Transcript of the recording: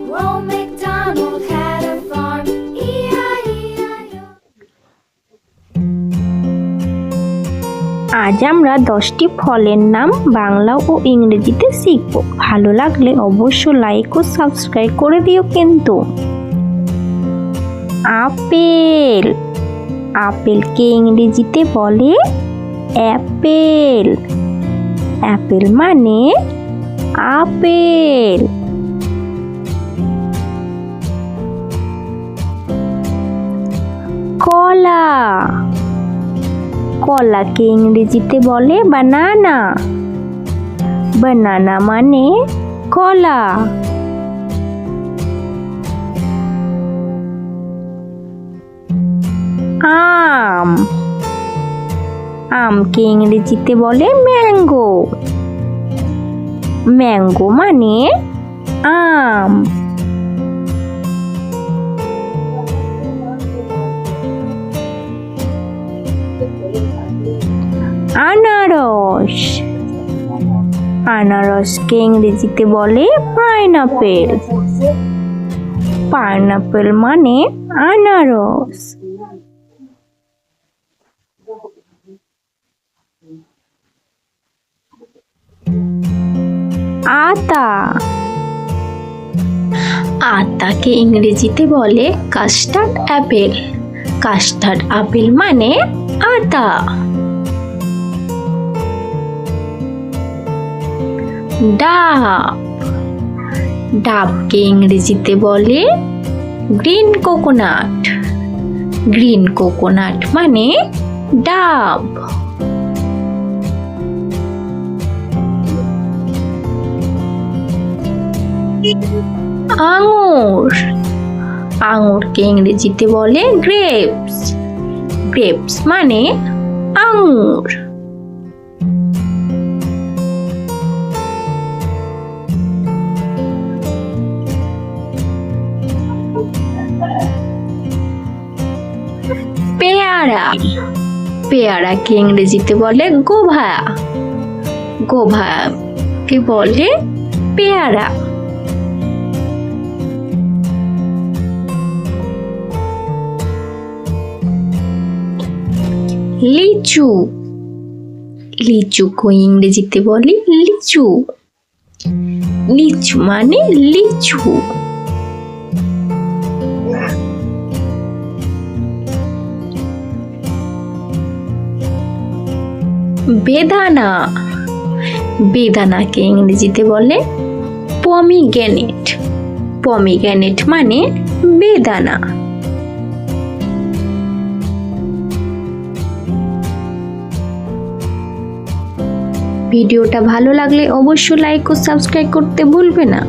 Old MacDonald had a farm, E-I-E-I-O. আজ আমরা 10টি ফলের নাম বাংলা ও ইংরেজিতে শিখব। ভালো লাগলে অবশ্যই লাইক ও সাবস্ক্রাইব করে দিও কিন্তু। আপেল, আপেলকে ইংরেজিতে বলে অ্যাপেল। অ্যাপেল মানে আপেল। কলা, কলাকে ইংরেজিতে বলে বানানা। বানানা মানে কলা। আম, আমকে ইংরেজিতে বলে ম্যাঙ্গো। ম্যাঙ্গো মানে আম। আনারস, আনারসকে ইংরেজিতে বলে পাইনাপেল। পাইনাপেল মানে আনারস। আতা, আতাকে ইংরেজিতে বলে কাস্টার্ড অ্যাপেল। কাস্টার্ড আপেল মানে আতা। ডাব, ডাবকে ইংরেজিতে বলে গ্রিন কোকোনাট। গ্রিন কোকোনাট মানে ডাব। আঙুর, আঙুরকে ইংরেজিতে বলে গ্রেপস। গ্রেপস মানে আঙুর। পেয়ারা, পেয়ারাকে ইংরেজিতে বলে গোভা। গোভাকে বলে পেয়ারা। লিচু, লিচুকে ইংরেজিতে বলে লিচু। লিচু মানে লিচু। বেদানা, বেদানাকে ইংরেজিতে বলে পমিগ্রেনেট। পমিগ্রেনেট মানে বেদানা। ভিডিওটা ভালো লাগলে অবশ্যই লাইক ও সাবস্ক্রাইব করতে ভুলবে না।